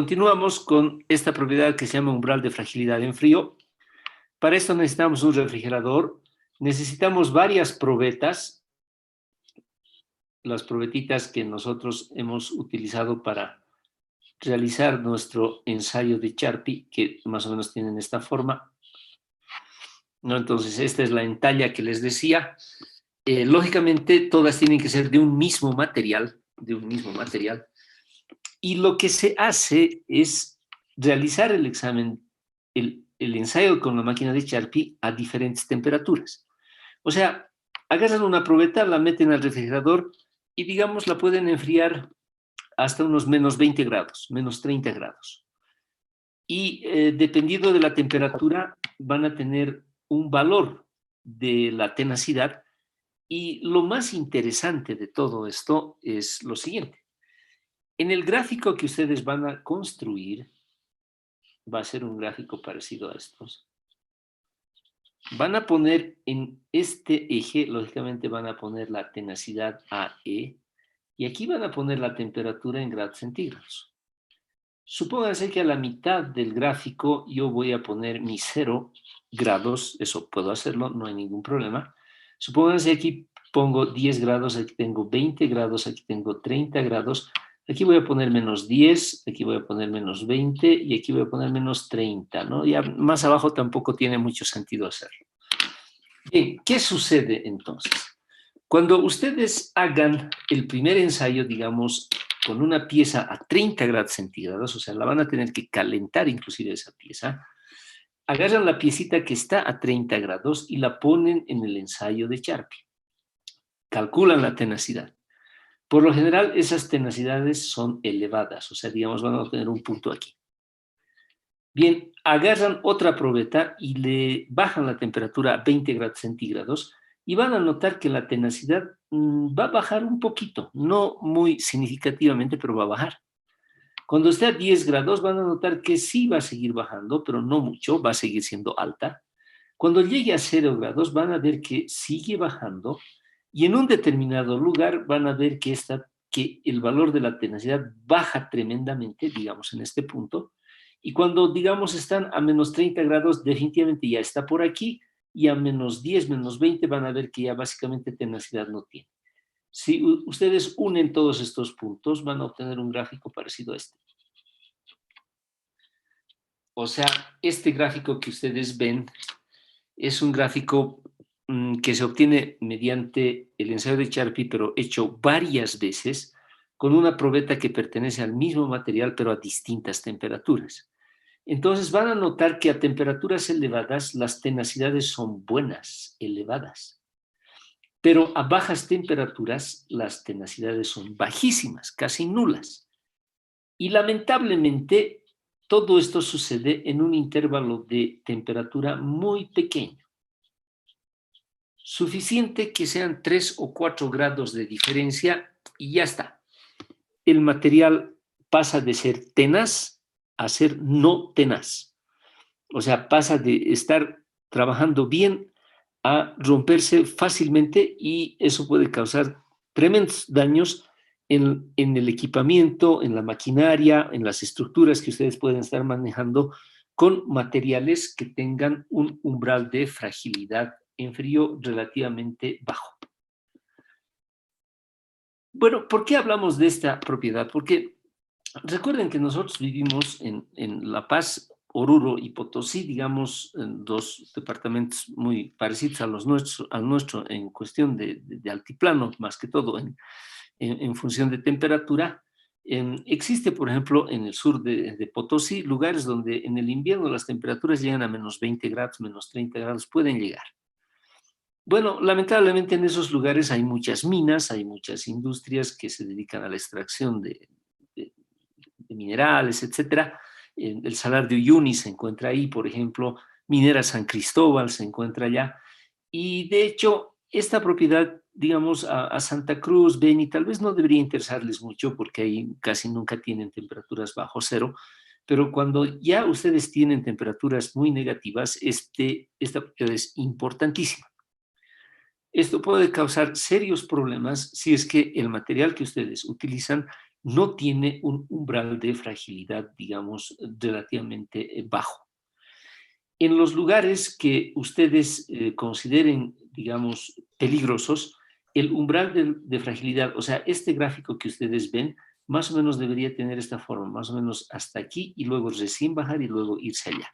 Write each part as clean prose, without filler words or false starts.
Continuamos con esta propiedad que se llama umbral de fragilidad en frío. Para esto necesitamos un refrigerador, necesitamos varias probetas, las probetitas que nosotros hemos utilizado para realizar nuestro ensayo de Charpy, que más o menos tienen esta forma, ¿no? Entonces, esta es la entalla que les decía. Lógicamente, todas tienen que ser de un mismo material, y lo que se hace es realizar el examen, el ensayo con la máquina de Charpy a diferentes temperaturas. O sea, agarran una probeta, la meten al refrigerador y, digamos, la pueden enfriar hasta unos menos 20 grados, menos 30 grados. Y dependiendo de la temperatura, van a tener un valor de la tenacidad. Y lo más interesante de todo esto es lo siguiente. En el gráfico que ustedes van a construir, va a ser un gráfico parecido a estos. Van a poner en este eje, lógicamente van a poner la tenacidad AE, y aquí van a poner la temperatura en grados centígrados. Supónganse que a la mitad del gráfico yo voy a poner mis 0 grados, eso puedo hacerlo, no hay ningún problema. Supónganse aquí pongo 10 grados, aquí tengo 20 grados, aquí tengo 30 grados, aquí voy a poner menos 10, aquí voy a poner menos 20 y aquí voy a poner menos 30, ¿no? Ya más abajo tampoco tiene mucho sentido hacerlo. Bien, ¿qué sucede entonces? Cuando ustedes hagan el primer ensayo, digamos, con una pieza a 30 grados centígrados, o sea, la van a tener que calentar inclusive esa pieza, agarran la piecita que está a 30 grados y la ponen en el ensayo de Charpy. Calculan la tenacidad. Por lo general, esas tenacidades son elevadas, o sea, digamos, van a tener un punto aquí. Bien, agarran otra probeta y le bajan la temperatura a 20 grados centígrados y van a notar que la tenacidad va a bajar un poquito, no muy significativamente, pero va a bajar. Cuando esté a 10 grados van a notar que sí va a seguir bajando, pero no mucho, va a seguir siendo alta. Cuando llegue a 0 grados van a ver que sigue bajando y en un determinado lugar van a ver que el valor de la tenacidad baja tremendamente, digamos en este punto, y cuando, digamos, están a menos 30 grados, definitivamente ya está por aquí, y a menos 10, menos 20 van a ver que ya básicamente tenacidad no tiene. Si ustedes unen todos estos puntos, van a obtener un gráfico parecido a este. O sea, este gráfico que ustedes ven es un gráfico que se obtiene mediante el ensayo de Charpy, pero hecho varias veces con una probeta que pertenece al mismo material, pero a distintas temperaturas. Entonces van a notar que a temperaturas elevadas las tenacidades son buenas, elevadas. Pero a bajas temperaturas las tenacidades son bajísimas, casi nulas. Y lamentablemente todo esto sucede en un intervalo de temperatura muy pequeño. Suficiente que sean 3 o 4 grados de diferencia y ya está. El material pasa de ser tenaz a ser no tenaz. O sea, pasa de estar trabajando bien a romperse fácilmente y eso puede causar tremendos daños en el equipamiento, en la maquinaria, en las estructuras que ustedes pueden estar manejando con materiales que tengan un umbral de fragilidad en frío relativamente bajo. Bueno, ¿por qué hablamos de esta propiedad? Porque recuerden que nosotros vivimos en La Paz, Oruro y Potosí, digamos, en dos departamentos muy parecidos a los nuestros, al nuestro en cuestión de altiplano, más que todo en función de temperatura. Existe, por ejemplo, en el sur de Potosí, lugares donde en el invierno las temperaturas llegan a menos 20 grados, menos 30 grados, pueden llegar. Bueno, lamentablemente en esos lugares hay muchas minas, hay muchas industrias que se dedican a la extracción de minerales, etcétera. El Salar de Uyuni se encuentra ahí, por ejemplo, Minera San Cristóbal se encuentra allá. Y de hecho, esta propiedad, digamos, a Santa Cruz, Beni, tal vez no debería interesarles mucho porque ahí casi nunca tienen temperaturas bajo cero, pero cuando ya ustedes tienen temperaturas muy negativas, esta propiedad es importantísima. Esto puede causar serios problemas si es que el material que ustedes utilizan no tiene un umbral de fragilidad, digamos, relativamente bajo. En los lugares que ustedes consideren, digamos, peligrosos, el umbral de fragilidad, o sea, este gráfico que ustedes ven, más o menos debería tener esta forma, más o menos hasta aquí y luego recién bajar y luego irse allá.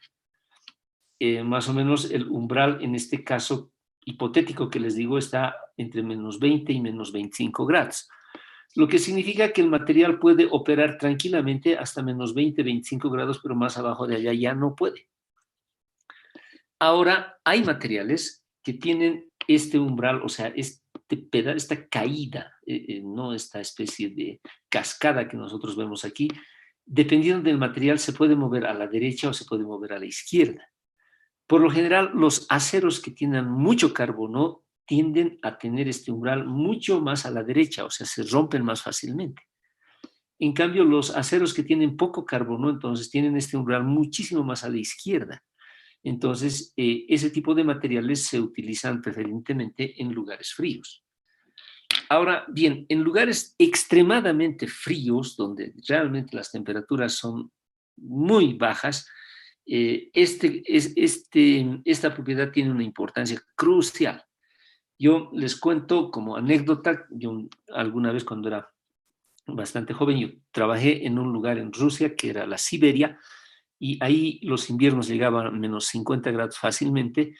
Más o menos el umbral en este caso hipotético que les digo está entre menos 20 y menos 25 grados, lo que significa que el material puede operar tranquilamente hasta menos 20, 25 grados, pero más abajo de allá ya no puede. Ahora, hay materiales que tienen este umbral, o sea, esta caída, no esta especie de cascada que nosotros vemos aquí, dependiendo del material se puede mover a la derecha o se puede mover a la izquierda. Por lo general, los aceros que tienen mucho carbono tienden a tener este umbral mucho más a la derecha, o sea, se rompen más fácilmente. En cambio, los aceros que tienen poco carbono, entonces tienen este umbral muchísimo más a la izquierda. Entonces, ese tipo de materiales se utilizan preferentemente en lugares fríos. Ahora bien, en lugares extremadamente fríos, donde realmente las temperaturas son muy bajas, esta propiedad tiene una importancia crucial. Yo les cuento como anécdota, yo alguna vez cuando era bastante joven, yo trabajé en un lugar en Rusia que era la Siberia, y ahí los inviernos llegaban a menos 50 grados fácilmente.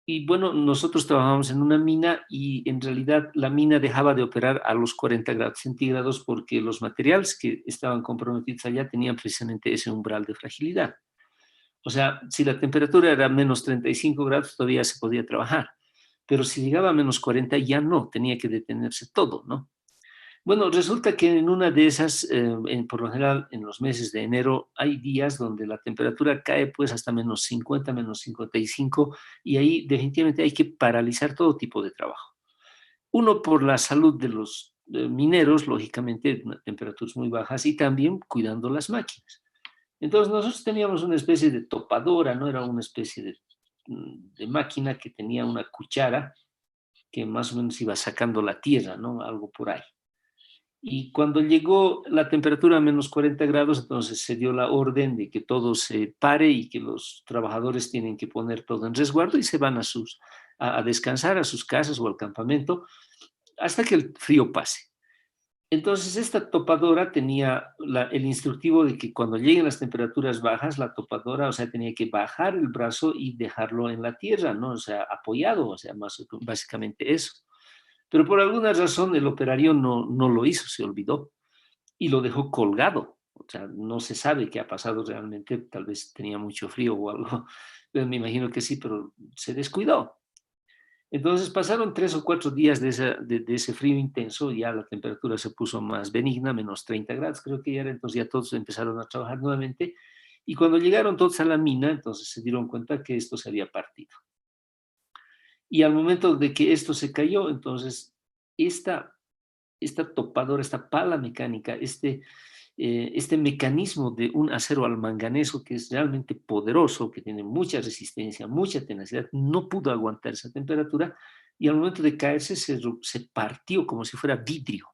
Y bueno, nosotros trabajábamos en una mina y en realidad la mina dejaba de operar a los 40 grados centígrados porque los materiales que estaban comprometidos allá tenían precisamente ese umbral de fragilidad. O sea, si la temperatura era menos 35 grados todavía se podía trabajar, pero si llegaba a menos 40 ya no, tenía que detenerse todo, ¿no? Bueno, resulta que en una de esas, por lo general en los meses de enero, hay días donde la temperatura cae pues hasta menos 50, menos 55, y ahí definitivamente hay que paralizar todo tipo de trabajo. Uno, por la salud de los mineros, lógicamente, temperaturas muy bajas, y también cuidando las máquinas. Entonces nosotros teníamos una especie de topadora, ¿no? Era una especie de máquina que tenía una cuchara que más o menos iba sacando la tierra, ¿no? Algo por ahí. Y cuando llegó la temperatura a menos 40 grados, entonces se dio la orden de que todo se pare y que los trabajadores tienen que poner todo en resguardo y se van a descansar a sus casas o al campamento hasta que el frío pase. Entonces esta topadora tenía el instructivo de que cuando lleguen las temperaturas bajas, la topadora, o sea, tenía que bajar el brazo y dejarlo en la tierra, ¿no? O sea, apoyado, o sea, básicamente eso. Pero por alguna razón el operario no lo hizo, se olvidó y lo dejó colgado. O sea, no se sabe qué ha pasado realmente, tal vez tenía mucho frío o algo, pero me imagino que sí, pero se descuidó. Entonces pasaron 3 o 4 días de ese frío intenso, ya la temperatura se puso más benigna, menos 30 grados, creo que ya era, entonces ya todos empezaron a trabajar nuevamente, y cuando llegaron todos a la mina, entonces se dieron cuenta que esto se había partido. Y al momento de que esto se cayó, entonces esta esta topadora, esta pala mecánica, este mecanismo de un acero al manganeso que es realmente poderoso, que tiene mucha resistencia, mucha tenacidad, no pudo aguantar esa temperatura y al momento de caerse se partió como si fuera vidrio,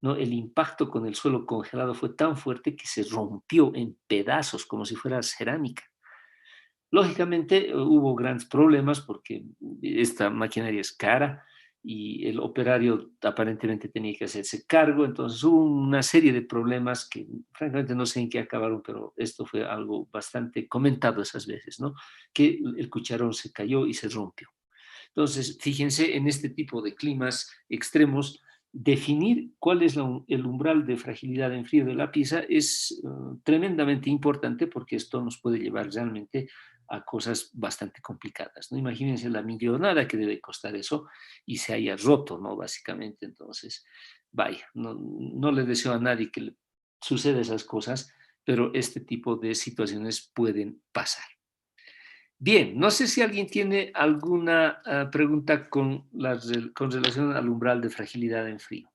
¿no? El impacto con el suelo congelado fue tan fuerte que se rompió en pedazos como si fuera cerámica. Lógicamente hubo grandes problemas porque esta maquinaria es cara y el operario aparentemente tenía que hacerse cargo, entonces hubo una serie de problemas que francamente no sé en qué acabaron, pero esto fue algo bastante comentado esas veces, ¿no? Que el cucharón se cayó y se rompió. Entonces, fíjense, en este tipo de climas extremos, definir cuál es el umbral de fragilidad en frío de la pieza es tremendamente importante porque esto nos puede llevar realmente a cosas bastante complicadas, ¿no? Imagínense la millonada que debe costar eso y se haya roto, ¿no? Básicamente, entonces, vaya, no le deseo a nadie que le suceda esas cosas, pero este tipo de situaciones pueden pasar. Bien, no sé si alguien tiene alguna pregunta con relación al umbral de fragilidad en frío.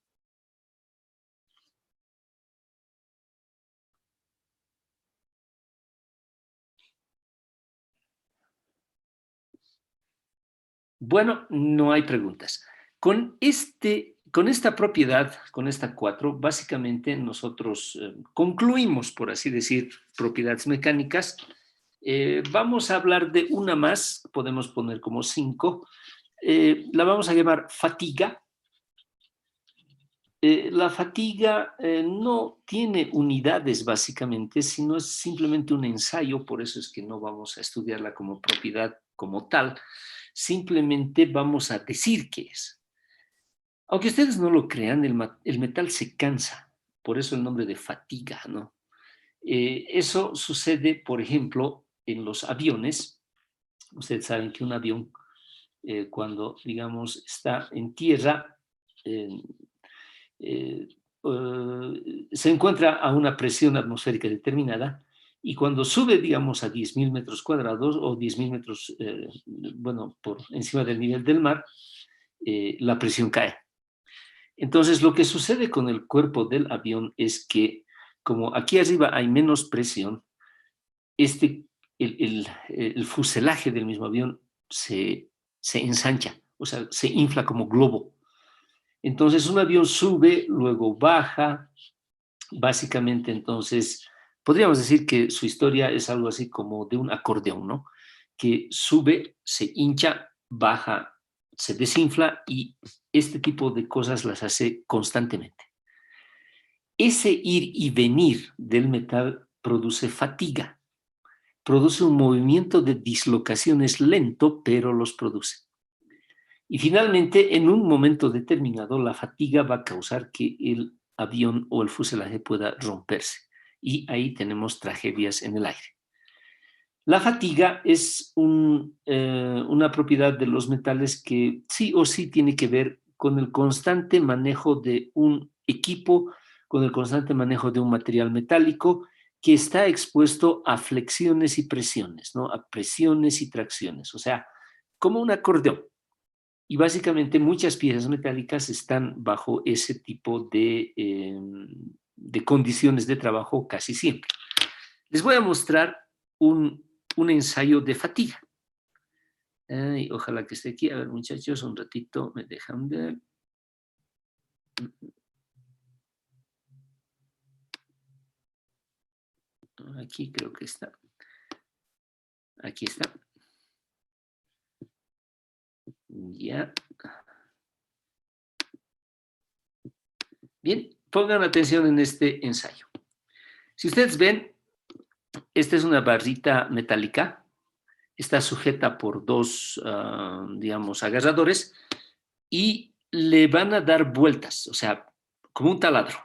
Bueno, no hay preguntas. Con este con esta propiedad, con esta 4, básicamente nosotros concluimos, por así decir, propiedades mecánicas. Vamos a hablar de una más, podemos poner como 5. La vamos a llamar fatiga. La fatiga no tiene unidades básicamente, sino es simplemente un ensayo, por eso es que no vamos a estudiarla como propiedad como tal, simplemente vamos a decir qué es. Aunque ustedes no lo crean, el metal se cansa, por eso el nombre de fatiga, ¿no? Eso sucede, por ejemplo, en los aviones. Ustedes saben que un avión, cuando, digamos, está en tierra, eh, eh, se encuentra a una presión atmosférica determinada y cuando sube, digamos, a 10.000 metros cuadrados o 10.000 metros, bueno, por encima del nivel del mar, la presión cae. Entonces, lo que sucede con el cuerpo del avión es que, como aquí arriba hay menos presión, este, el fuselaje del mismo avión se ensancha, o sea, se infla como globo. Entonces, un avión sube, luego baja, básicamente, entonces, podríamos decir que su historia es algo así como de un acordeón, ¿no? Que sube, se hincha, baja, se desinfla y este tipo de cosas las hace constantemente. Ese ir y venir del metal produce fatiga, produce un movimiento de dislocaciones lento, pero los produce. Y finalmente, en un momento determinado, la fatiga va a causar que el avión o el fuselaje pueda romperse. Y ahí tenemos tragedias en el aire. La fatiga es una propiedad de los metales que sí o sí tiene que ver con el constante manejo de un equipo, con el constante manejo de un material metálico que está expuesto a flexiones y presiones, ¿no? A presiones y tracciones, o sea, como un acordeón. Y básicamente muchas piezas metálicas están bajo ese tipo de condiciones de trabajo casi siempre. Les voy a mostrar un ensayo de fatiga. Ay, ojalá que esté aquí. A ver, muchachos, un ratito me dejan ver. Aquí creo que está. Aquí está. Ya. Bien, pongan atención en este ensayo. Si ustedes ven, esta es una barrita metálica. Está sujeta por dos, digamos, agarradores y le van a dar vueltas, o sea, como un taladro.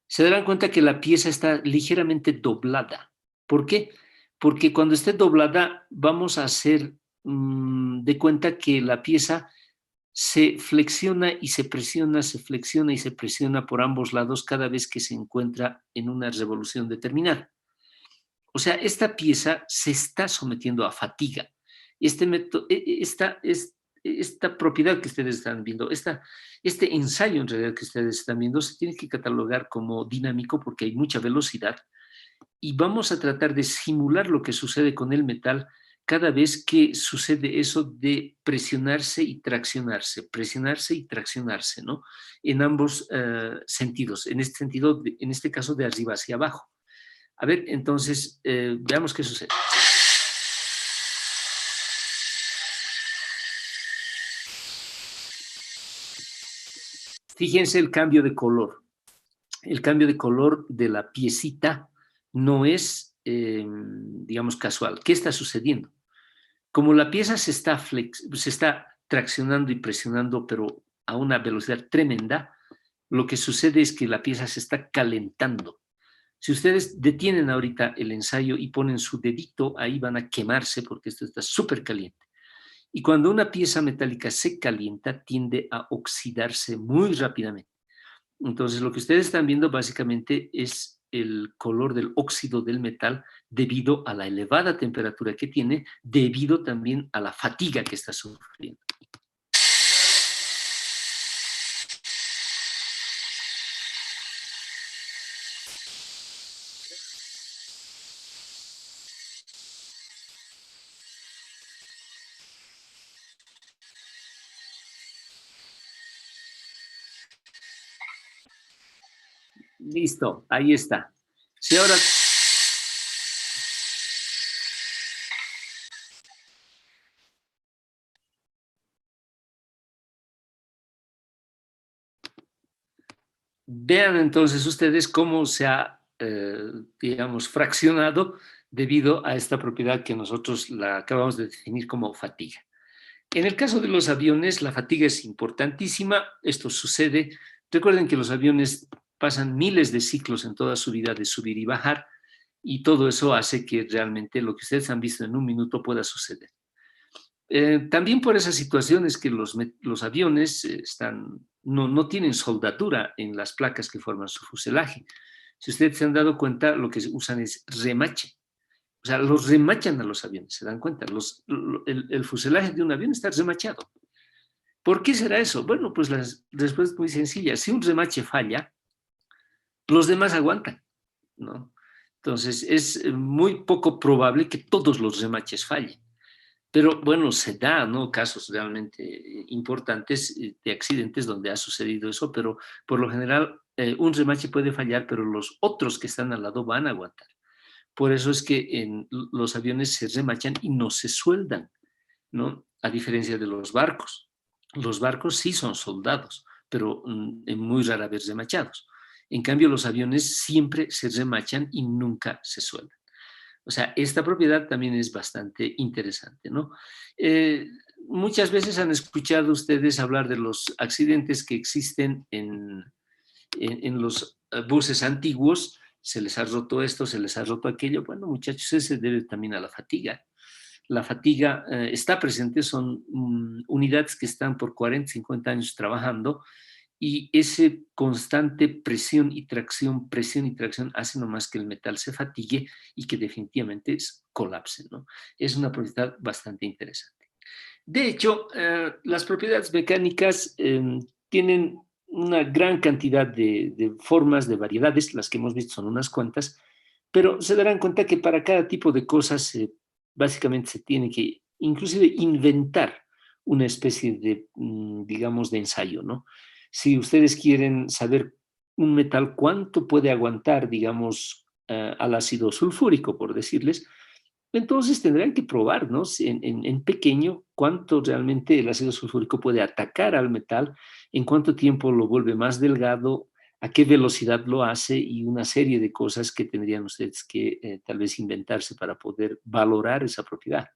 Se darán cuenta que la pieza está ligeramente doblada. ¿Por qué? Porque cuando esté doblada vamos a hacer de cuenta que la pieza se flexiona y se presiona, se flexiona y se presiona por ambos lados cada vez que se encuentra en una revolución determinada. O sea, esta pieza se está sometiendo a fatiga. Este método, esta propiedad que ustedes están viendo, este ensayo en realidad que ustedes están viendo, se tiene que catalogar como dinámico porque hay mucha velocidad y vamos a tratar de simular lo que sucede con el metal cada vez que sucede eso de presionarse y traccionarse, ¿no? En ambos sentidos, en este sentido, en este caso de arriba hacia abajo. A ver, entonces, veamos qué sucede. Fíjense el cambio de color. El cambio de color de la piecita no es, digamos, casual. ¿Qué está sucediendo? Como la pieza se está traccionando y presionando, pero a una velocidad tremenda, lo que sucede es que la pieza se está calentando. Si ustedes detienen ahorita el ensayo y ponen su dedito, ahí van a quemarse porque esto está súper caliente. Y cuando una pieza metálica se calienta, tiende a oxidarse muy rápidamente. Entonces, lo que ustedes están viendo básicamente es el color del óxido del metal debido a la elevada temperatura que tiene, debido también a la fatiga que está sufriendo. Listo, ahí está. Si ahora vean entonces ustedes cómo se ha, digamos, fraccionado debido a esta propiedad que nosotros la acabamos de definir como fatiga. En el caso de los aviones, la fatiga es importantísima. Esto sucede. Recuerden que los aviones pasan miles de ciclos en toda su vida de subir y bajar, y todo eso hace que realmente lo que ustedes han visto en un minuto pueda suceder. También por esas situaciones que los aviones no tienen soldadura en las placas que forman su fuselaje. Si ustedes se han dado cuenta, lo que usan es remache. O sea, los remachan a los aviones, ¿se dan cuenta? El fuselaje de un avión está remachado. ¿Por qué será eso? Bueno, pues la respuesta es muy sencilla. Si un remache falla, los demás aguantan, ¿no? Entonces, es muy poco probable que todos los remaches fallen. Pero bueno, se da, ¿no? Casos realmente importantes de accidentes donde ha sucedido eso, pero por lo general un remache puede fallar, pero los otros que están al lado van a aguantar. Por eso es que los aviones se remachan y no se sueldan, ¿no? A diferencia de los barcos. Los barcos sí son soldados, pero muy rara vez remachados. En cambio, los aviones siempre se remachan y nunca se sueldan. O sea, esta propiedad también es bastante interesante, ¿no? Muchas veces han escuchado ustedes hablar de los accidentes que existen en los buses antiguos. Se les ha roto esto, se les ha roto aquello. Bueno, muchachos, ese se debe también a la fatiga. La fatiga está presente, son unidades que están por 40, 50 años trabajando, y ese constante presión y tracción hace nomás que el metal se fatigue y que definitivamente colapse, ¿no? Es una propiedad bastante interesante. De hecho, las propiedades mecánicas tienen una gran cantidad de formas, de variedades. Las que hemos visto son unas cuantas, pero se darán cuenta que para cada tipo de cosas básicamente se tiene que inclusive inventar una especie de, digamos, de ensayo, ¿no? Si ustedes quieren saber un metal cuánto puede aguantar, digamos, al ácido sulfúrico, por decirles, entonces tendrán que probar, ¿no? En pequeño, cuánto realmente el ácido sulfúrico puede atacar al metal, en cuánto tiempo lo vuelve más delgado, a qué velocidad lo hace, y una serie de cosas que tendrían ustedes que tal vez inventarse para poder valorar esa propiedad.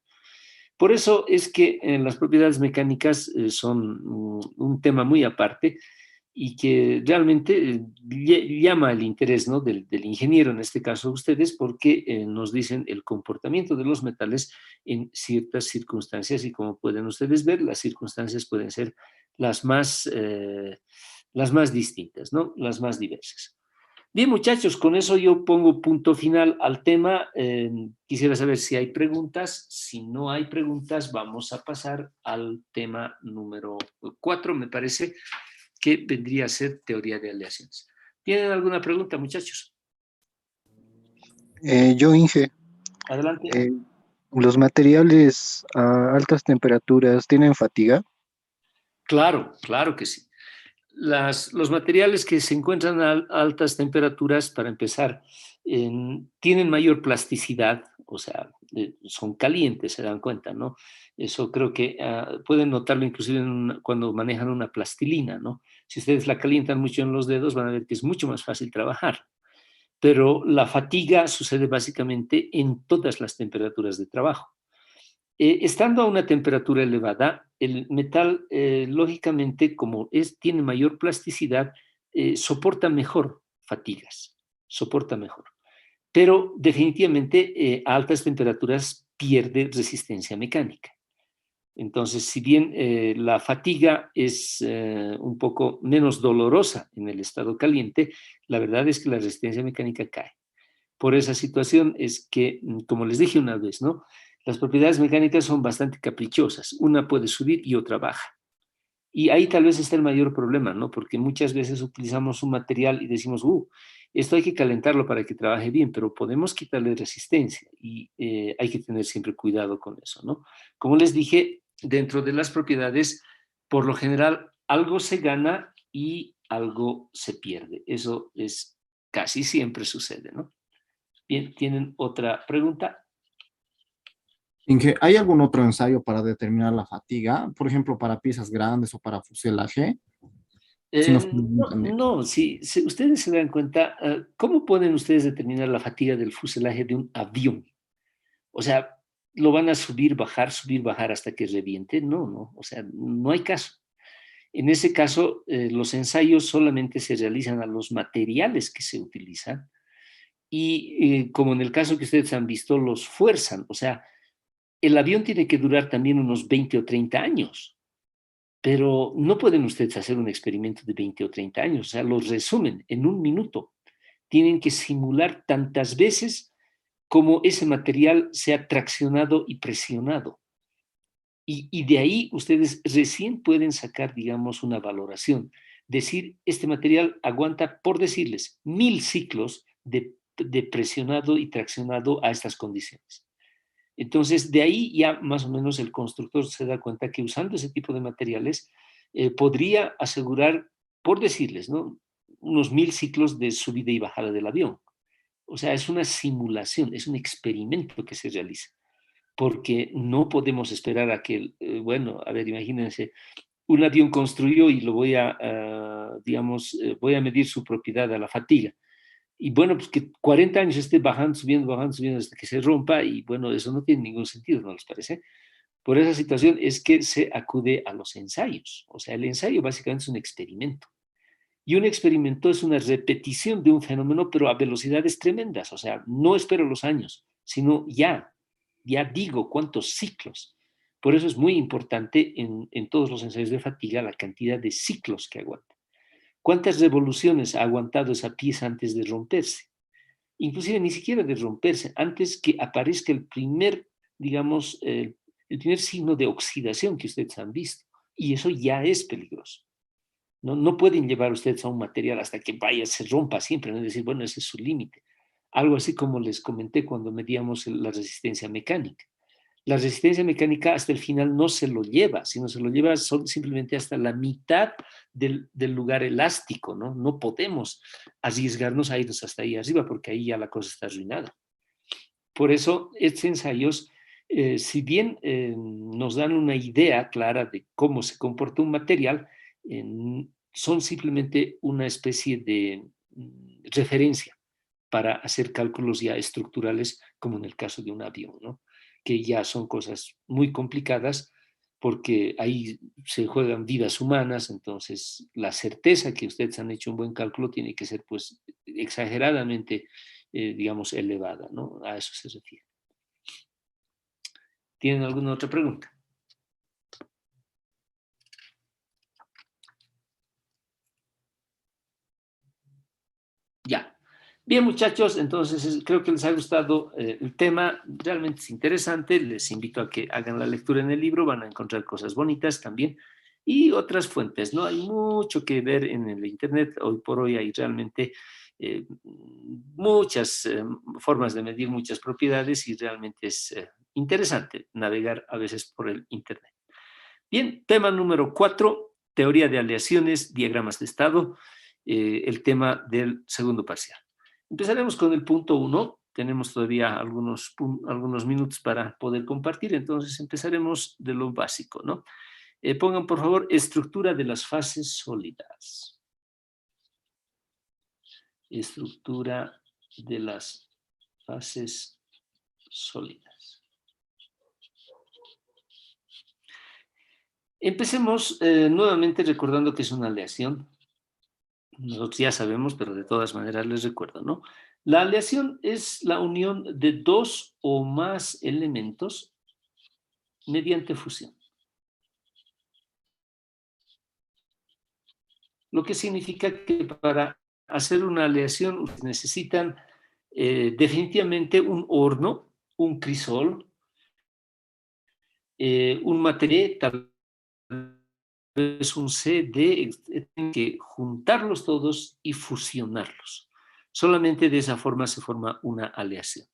Por eso es que las propiedades mecánicas son un tema muy aparte, y que realmente llama el interés, ¿no? del ingeniero, en este caso ustedes, porque nos dicen el comportamiento de los metales en ciertas circunstancias, y como pueden ustedes ver, las circunstancias pueden ser las más distintas, ¿no? Las más diversas. Bien, muchachos, con eso yo pongo punto final al tema. Quisiera saber si hay preguntas. Si no hay preguntas, vamos a pasar al tema número 4, me parece, que vendría a ser teoría de aleaciones. ¿Tienen alguna pregunta, muchachos? Yo, Inge, Adelante. eh, ¿los materiales a altas temperaturas tienen fatiga? Claro, claro que sí. Los materiales que se encuentran a altas temperaturas, para empezar, tienen mayor plasticidad, o sea, son calientes, se dan cuenta, ¿no? Eso creo que pueden notarlo inclusive cuando manejan una plastilina, ¿no? Si ustedes la calientan mucho en los dedos, van a ver que es mucho más fácil trabajar. Pero la fatiga sucede básicamente en todas las temperaturas de trabajo. Estando a una temperatura elevada, el metal, lógicamente, como tiene mayor plasticidad, soporta mejor fatigas, soporta mejor. Pero definitivamente a altas temperaturas pierde resistencia mecánica. Entonces, si bien la fatiga es un poco menos dolorosa en el estado caliente, la verdad es que la resistencia mecánica cae. Por esa situación es que, como les dije una vez, ¿no? Las propiedades mecánicas son bastante caprichosas. Una puede subir y otra baja. Y ahí tal vez está el mayor problema, ¿no? Porque muchas veces utilizamos un material y decimos, esto hay que calentarlo para que trabaje bien, pero podemos quitarle resistencia, y hay que tener siempre cuidado con eso, ¿no? Como les dije, dentro de las propiedades, por lo general, algo se gana y algo se pierde. Eso es casi siempre sucede, ¿no? Bien, ¿tienen otra pregunta? Inge, ¿hay algún otro ensayo para determinar la fatiga? Por ejemplo, para piezas grandes o para fuselaje. Si nos pueden No, también. no, si ustedes se dan cuenta, ¿cómo pueden ustedes determinar la fatiga del fuselaje de un avión? O sea, ¿lo van a subir, bajar hasta que reviente? No, no, o sea, no hay caso. En ese caso, los ensayos solamente se realizan a los materiales que se utilizan y, como en el caso que ustedes han visto, los fuerzan. O sea, el avión tiene que durar también unos 20 o 30 años, pero no pueden ustedes hacer un experimento de 20 o 30 años. O sea, los resumen en un minuto. Tienen que simular tantas veces como ese material sea traccionado y presionado. Y de ahí ustedes recién pueden sacar, digamos, una valoración. Decir, este material aguanta, por decirles, 1000 ciclos de presionado y traccionado a estas condiciones. Entonces, de ahí ya más o menos el constructor se da cuenta que usando ese tipo de materiales podría asegurar, por decirles, ¿no?, unos 1000 ciclos de subida y bajada del avión. O sea, es una simulación, es un experimento que se realiza, porque no podemos esperar a que, bueno, a ver, imagínense, un avión construyó y lo voy a digamos, voy a medir su propiedad a la fatiga. Y bueno, pues que 40 años esté bajando, subiendo hasta que se rompa, y bueno, eso no tiene ningún sentido, ¿no les parece? Por esa situación es que se acude a los ensayos. O sea, el ensayo básicamente es un experimento. Y un experimento es una repetición de un fenómeno, pero a velocidades tremendas. O sea, no espero los años, sino ya digo cuántos ciclos. Por eso es muy importante en todos los ensayos de fatiga la cantidad de ciclos que aguanta. ¿Cuántas revoluciones ha aguantado esa pieza antes de romperse? Inclusive ni siquiera de romperse, antes que aparezca el primer, digamos, el primer signo de oxidación que ustedes han visto. Y eso ya es peligroso. No, no pueden llevar ustedes a un material hasta que vaya, se rompa siempre, ¿no? Es decir, bueno, ese es su límite. Algo así como les comenté cuando medíamos la resistencia mecánica. La resistencia mecánica hasta el final no se lo lleva, sino se lo lleva simplemente hasta la mitad del lugar elástico, ¿no? No podemos arriesgarnos a irnos hasta ahí arriba porque ahí ya la cosa está arruinada. Por eso, estos ensayos, si bien nos dan una idea clara de cómo se comporta un material, son simplemente una especie de referencia para hacer cálculos ya estructurales, como en el caso de un avión, ¿no?, que ya son cosas muy complicadas porque ahí se juegan vidas humanas. Entonces la certeza que ustedes han hecho un buen cálculo tiene que ser pues exageradamente, digamos, elevada, ¿no? A eso se refiere. ¿Tienen alguna otra pregunta? Ya. Bien, muchachos, entonces creo que les ha gustado el tema. Realmente es interesante. Les invito a que hagan la lectura en el libro. Van a encontrar cosas bonitas también y otras fuentes, ¿no? Hay mucho que ver en el Internet. Hoy por hoy hay realmente muchas formas de medir muchas propiedades y realmente es interesante navegar a veces por el Internet. Bien, tema número 4, teoría de aleaciones, diagramas de estado, el tema del segundo parcial. Empezaremos con el punto 1. Tenemos todavía algunos minutos para poder compartir, entonces empezaremos de lo básico, ¿no? Pongan, por favor, estructura de las fases sólidas. Estructura de las fases sólidas. Empecemos nuevamente recordando que es una aleación. Nosotros ya sabemos, pero de todas maneras les recuerdo, ¿no? La aleación es la unión de dos o más elementos mediante fusión. Lo que significa que para hacer una aleación necesitan definitivamente un horno, un crisol, un material, tal vez un CD, tienen que juntarlos todos y fusionarlos. Solamente de esa forma se forma una aleación.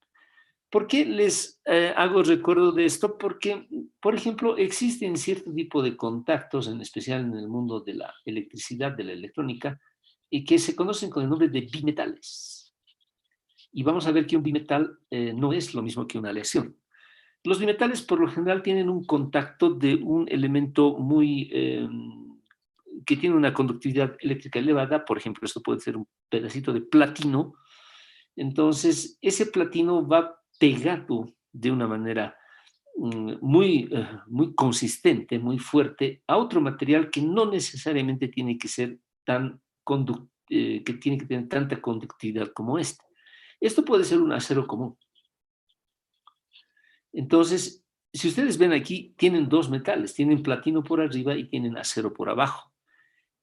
¿Por qué les hago recuerdo de esto? Porque, por ejemplo, existen cierto tipo de contactos, en especial en el mundo de la electricidad, de la electrónica, y que se conocen con el nombre de bimetales. Y vamos a ver que un bimetal no es lo mismo que una aleación. Los bimetales por lo general tienen un contacto de un elemento que tiene una conductividad eléctrica elevada. Por ejemplo, esto puede ser un pedacito de platino. Entonces, ese platino va pegado de una manera muy consistente, muy fuerte, a otro material que no necesariamente tiene que ser que tiene que tener tanta conductividad como este. Esto puede ser un acero común. Entonces, si ustedes ven aquí, tienen dos metales, tienen platino por arriba y tienen acero por abajo.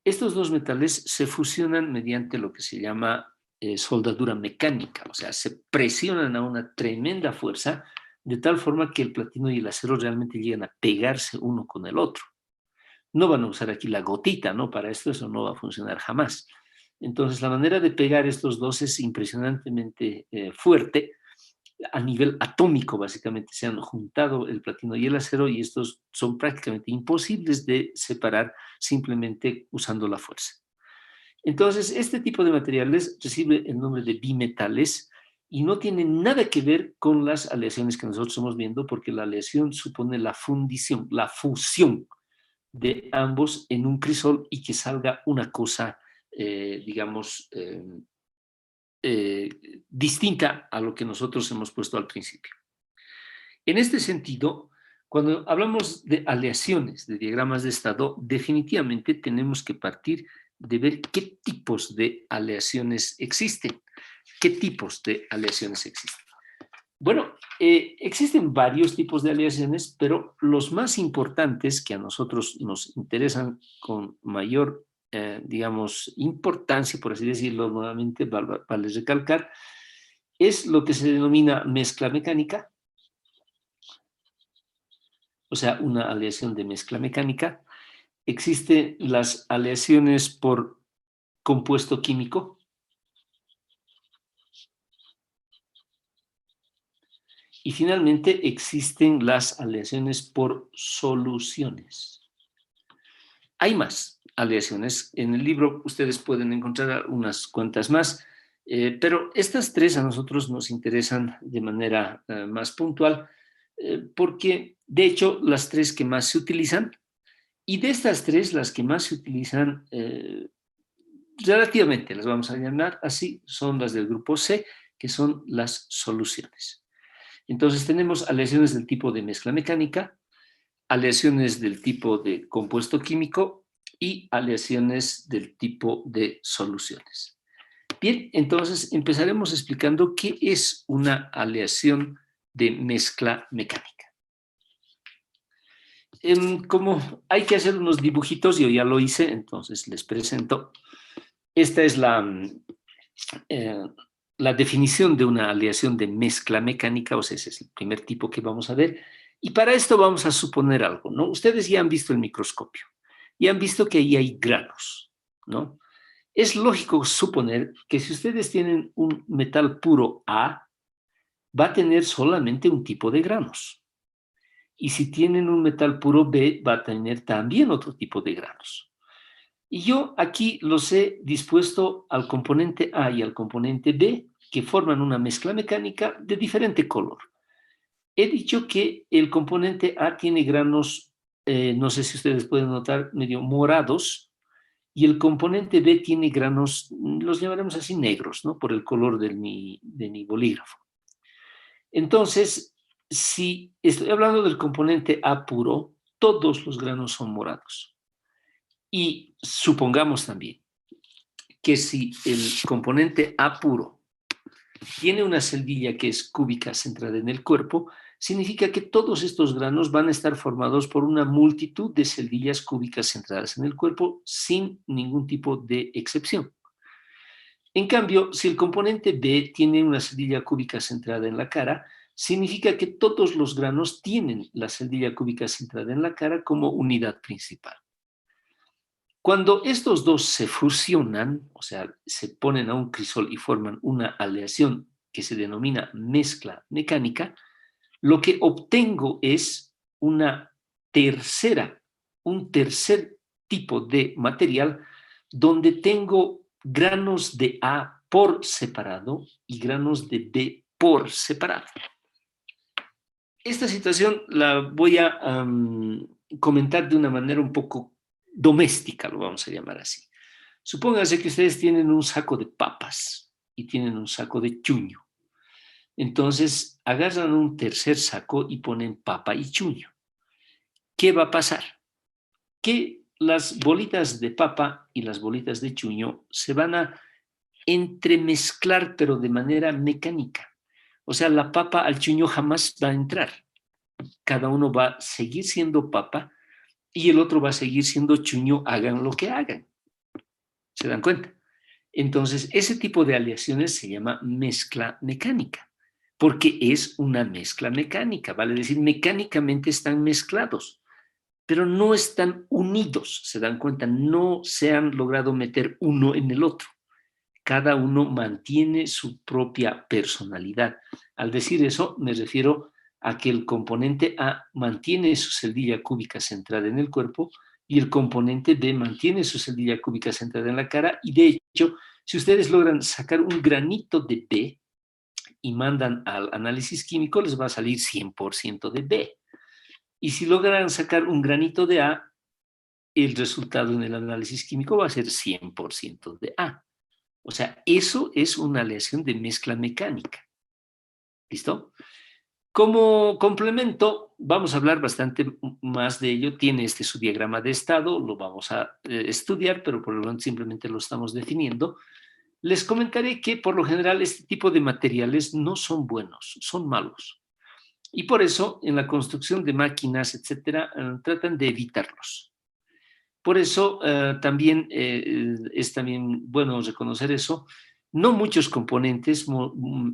Estos dos metales se fusionan mediante lo que se llama soldadura mecánica, o sea, se presionan a una tremenda fuerza de tal forma que el platino y el acero realmente llegan a pegarse uno con el otro. No van a usar aquí la gotita, ¿no? Para esto eso no va a funcionar jamás. Entonces, la manera de pegar estos dos es impresionantemente fuerte. A nivel atómico, básicamente, se han juntado el platino y el acero y estos son prácticamente imposibles de separar simplemente usando la fuerza. Entonces, este tipo de materiales recibe el nombre de bimetales y no tiene nada que ver con las aleaciones que nosotros estamos viendo, porque la aleación supone la fundición, la fusión de ambos en un crisol y que salga una cosa, digamos, distinta a lo que nosotros hemos puesto al principio. En este sentido, cuando hablamos de aleaciones, de diagramas de estado, definitivamente tenemos que partir de ver qué tipos de aleaciones existen. ¿Qué tipos de aleaciones existen? Bueno, existen varios tipos de aleaciones, pero los más importantes que a nosotros nos interesan con mayor, digamos, importancia, por así decirlo nuevamente, vale recalcar, es lo que se denomina mezcla mecánica, o sea, una aleación de mezcla mecánica. Existen las aleaciones por compuesto químico. Y finalmente existen las aleaciones por soluciones. Hay más aleaciones. En el libro ustedes pueden encontrar unas cuantas más, pero estas tres a nosotros nos interesan de manera más puntual, porque de hecho las tres que más se utilizan, y de estas tres las que más se utilizan relativamente, las vamos a llamar así, son las del grupo C, que son las soluciones. Entonces tenemos aleaciones del tipo de mezcla mecánica, aleaciones del tipo de compuesto químico y aleaciones del tipo de soluciones. Bien, entonces empezaremos explicando qué es una aleación de mezcla mecánica. Como hay que hacer unos dibujitos, yo ya lo hice, entonces les presento. Esta es la definición de una aleación de mezcla mecánica, o sea, ese es el primer tipo que vamos a ver. Y para esto vamos a suponer algo, ¿no? Ustedes ya han visto el microscopio y han visto que ahí hay granos, ¿no? Es lógico suponer que si ustedes tienen un metal puro A, va a tener solamente un tipo de granos. Y si tienen un metal puro B, va a tener también otro tipo de granos. Y yo aquí los he dispuesto al componente A y al componente B, que forman una mezcla mecánica de diferente color. He dicho que el componente A tiene granos, no sé si ustedes pueden notar, medio morados, y el componente B tiene granos, los llamaremos así negros, ¿no? Por el color de mi bolígrafo. Entonces, si estoy hablando del componente A puro, todos los granos son morados. Y supongamos también que si el componente A puro tiene una celdilla que es cúbica centrada en el cuerpo, significa que todos estos granos van a estar formados por una multitud de celdillas cúbicas centradas en el cuerpo sin ningún tipo de excepción. En cambio, si el componente B tiene una celdilla cúbica centrada en la cara, significa que todos los granos tienen la celdilla cúbica centrada en la cara como unidad principal. Cuando estos dos se fusionan, o sea, se ponen a un crisol y forman una aleación que se denomina mezcla mecánica, lo que obtengo es un tercer tipo de material donde tengo granos de A por separado y granos de B por separado. Esta situación la voy a comentar de una manera un poco doméstica, lo vamos a llamar así. Supóngase que ustedes tienen un saco de papas y tienen un saco de chuño. Entonces agarran un tercer saco y ponen papa y chuño. ¿Qué va a pasar? Que las bolitas de papa y las bolitas de chuño se van a entremezclar, pero de manera mecánica. O sea, la papa al chuño jamás va a entrar. Cada uno va a seguir siendo papa y el otro va a seguir siendo chuño, hagan lo que hagan. ¿Se dan cuenta? Entonces, ese tipo de aleaciones se llama mezcla mecánica, porque es una mezcla mecánica, vale decir, mecánicamente están mezclados, pero no están unidos, ¿se dan cuenta? No se han logrado meter uno en el otro. Cada uno mantiene su propia personalidad. Al decir eso, me refiero a que el componente A mantiene su celdilla cúbica centrada en el cuerpo y el componente B mantiene su celdilla cúbica centrada en la cara. Y de hecho, si ustedes logran sacar un granito de B y mandan al análisis químico, les va a salir 100% de B. Y si logran sacar un granito de A, el resultado en el análisis químico va a ser 100% de A. O sea, eso es una aleación de mezcla mecánica. ¿Listo? Como complemento, vamos a hablar bastante más de ello. Tiene su diagrama de estado, lo vamos a estudiar, pero por lo tanto simplemente lo estamos definiendo. Les comentaré que por lo general este tipo de materiales no son buenos, son malos. Y por eso en la construcción de máquinas, etcétera, tratan de evitarlos. Por eso también es también bueno reconocer eso. No muchos componentes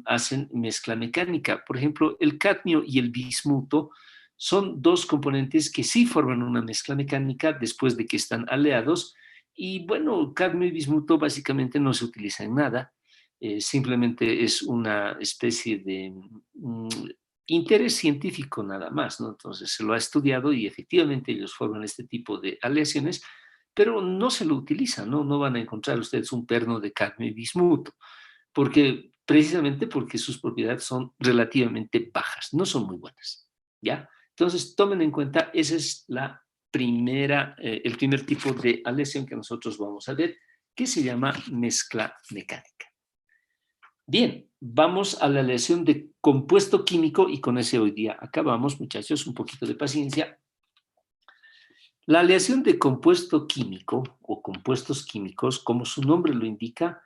hacen mezcla mecánica. Por ejemplo, el cadmio y el bismuto son dos componentes que sí forman una mezcla mecánica después de que están aleados. Y bueno, cadmio y bismuto básicamente no se utilizan en nada. Simplemente es una especie de interés científico nada más, ¿no? Entonces se lo ha estudiado y efectivamente ellos forman este tipo de aleaciones, pero no se lo utilizan, ¿no? No van a encontrar ustedes un perno de cadmio y bismuto, precisamente porque sus propiedades son relativamente bajas, no son muy buenas, ¿ya? Entonces tomen en cuenta, esa es el primer tipo de aleación que nosotros vamos a ver, que se llama mezcla mecánica. Bien, vamos a la aleación de compuesto químico y con ese hoy día acabamos, muchachos, un poquito de paciencia. La aleación de compuesto químico o compuestos químicos, como su nombre lo indica,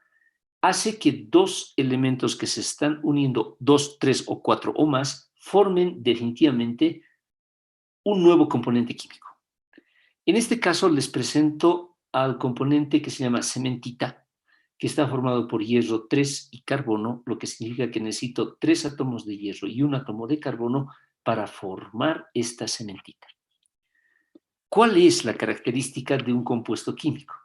hace que dos elementos que se están uniendo, 2, 3 o 4 o más, formen definitivamente un nuevo componente químico. En este caso les presento al componente que se llama cementita, que está formado por hierro 3 y carbono, lo que significa que necesito 3 átomos de hierro y un átomo de carbono para formar esta cementita. ¿Cuál es la característica de un compuesto químico?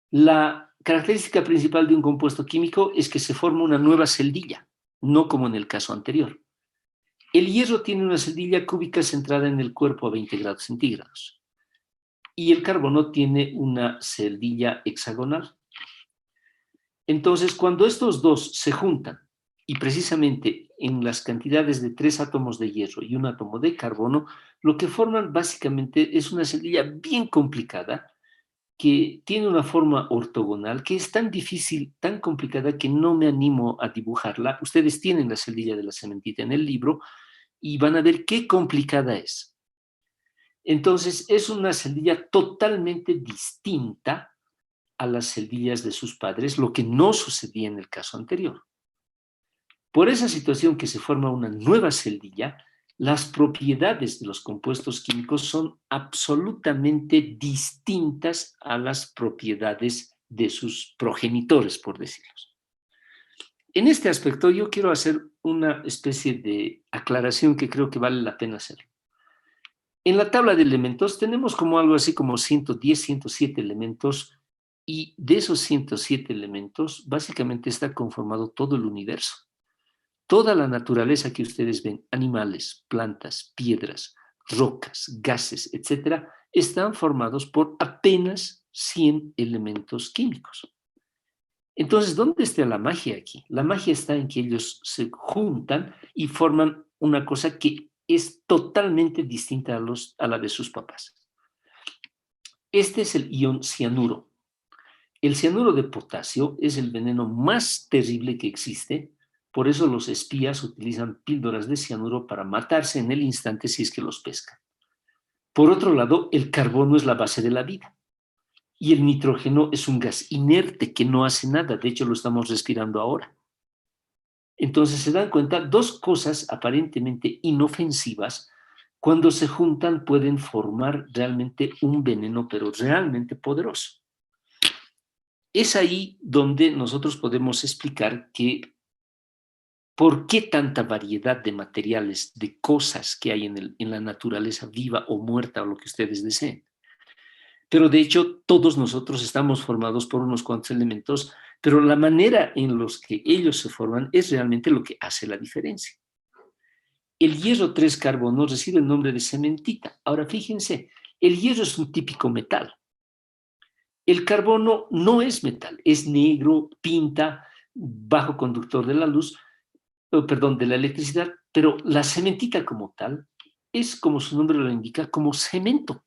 La característica principal de un compuesto químico es que se forma una nueva celdilla, no como en el caso anterior. El hierro tiene una celdilla cúbica centrada en el cuerpo a 20 grados centígrados y el carbono tiene una celdilla hexagonal. Entonces, cuando estos dos se juntan, y precisamente en las cantidades de 3 átomos de hierro y un átomo de carbono, lo que forman básicamente es una celdilla bien complicada, que tiene una forma ortogonal, que es tan difícil, tan complicada, que no me animo a dibujarla. Ustedes tienen la celdilla de la cementita en el libro y van a ver qué complicada es. Entonces, es una celdilla totalmente distinta a las celdillas de sus padres, lo que no sucedía en el caso anterior. Por esa situación que se forma una nueva celdilla, las propiedades de los compuestos químicos son absolutamente distintas a las propiedades de sus progenitores, por decirlo. En este aspecto yo quiero hacer una especie de aclaración que creo que vale la pena hacer. En la tabla de elementos tenemos como algo así como 110, 107 elementos, y de esos 107 elementos básicamente está conformado todo el universo. Toda la naturaleza que ustedes ven, animales, plantas, piedras, rocas, gases, etcétera, están formados por apenas 100 elementos químicos. Entonces, ¿dónde está la magia aquí? La magia está en que ellos se juntan y forman una cosa que es totalmente distinta a la de sus papás. Este es el ion cianuro. El cianuro de potasio es el veneno más terrible que existe, por eso los espías utilizan píldoras de cianuro para matarse en el instante si es que los pescan. Por otro lado, el carbono es la base de la vida y el nitrógeno es un gas inerte que no hace nada, de hecho lo estamos respirando ahora. Entonces se dan cuenta, dos cosas aparentemente inofensivas, cuando se juntan pueden formar realmente un veneno, pero realmente poderoso. Es ahí donde nosotros podemos explicar que por qué tanta variedad de materiales, de cosas que hay en la naturaleza viva o muerta o lo que ustedes deseen. Pero de hecho todos nosotros estamos formados por unos cuantos elementos, pero la manera en los que ellos se forman es realmente lo que hace la diferencia. El hierro 3 carbono recibe el nombre de cementita. Ahora fíjense, el hierro es un típico metal. El carbono no es metal, es negro, pinta, bajo conductor de la luz, perdón, de la electricidad, pero la cementita como tal es, como su nombre lo indica, como cemento.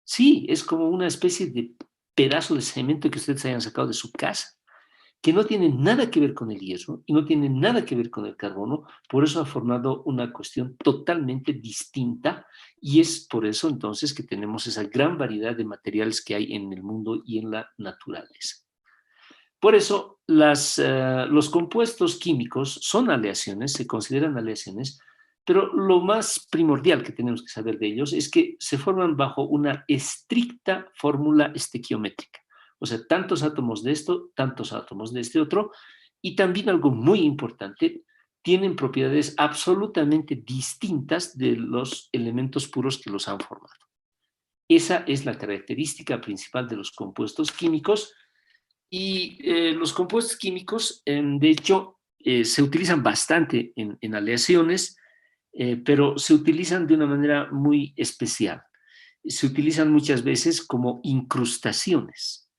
Sí, es como una especie de pedazo de cemento que ustedes hayan sacado de su casa, que no tiene nada que ver con el hierro y no tiene nada que ver con el carbono, por eso ha formado una cuestión totalmente distinta y es por eso entonces que tenemos esa gran variedad de materiales que hay en el mundo y en la naturaleza. Por eso los compuestos químicos son aleaciones, se consideran aleaciones, pero lo más primordial que tenemos que saber de ellos es que se forman bajo una estricta fórmula estequiométrica. O sea, tantos átomos de esto, tantos átomos de este otro, y también algo muy importante, tienen propiedades absolutamente distintas de los elementos puros que los han formado. Esa es la característica principal de los compuestos químicos y los compuestos químicos, de hecho, se utilizan bastante en aleaciones, pero se utilizan de una manera muy especial. Se utilizan muchas veces como incrustaciones,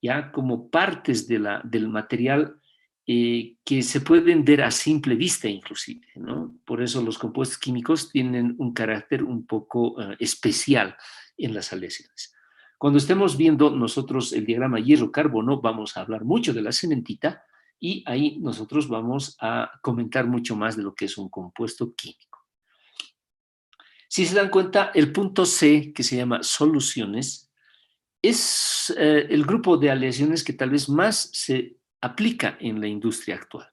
ya como partes del material que se pueden ver a simple vista inclusive, ¿no? Por eso los compuestos químicos tienen un carácter un poco especial en las aleaciones. Cuando estemos viendo nosotros el diagrama hierro-carbono, vamos a hablar mucho de la cementita y ahí nosotros vamos a comentar mucho más de lo que es un compuesto químico. Si se dan cuenta, el punto C, que se llama soluciones, es el grupo de aleaciones que tal vez más se aplica en la industria actual.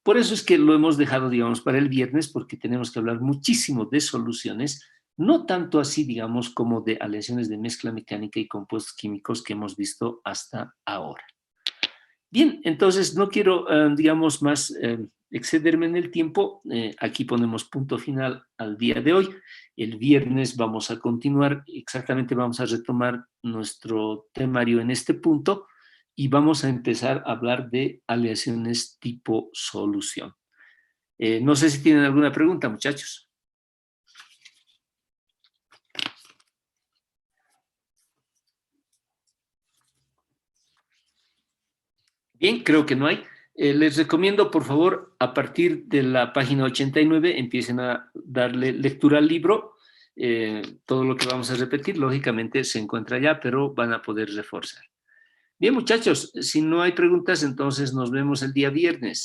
Por eso es que lo hemos dejado, digamos, para el viernes, porque tenemos que hablar muchísimo de soluciones, no tanto así, digamos, como de aleaciones de mezcla mecánica y compuestos químicos que hemos visto hasta ahora. Bien, entonces no quiero, digamos, más excederme en el tiempo. Aquí ponemos punto final al día de hoy. El viernes vamos a continuar, exactamente vamos a retomar nuestro temario en este punto y vamos a empezar a hablar de aleaciones tipo solución. No sé si tienen alguna pregunta, muchachos. Bien, creo que no hay. Les recomiendo, por favor, a partir de la página 89, empiecen a darle lectura al libro. Todo lo que vamos a repetir, lógicamente, se encuentra allá, pero van a poder reforzar. Bien, muchachos, si no hay preguntas, entonces nos vemos el día viernes.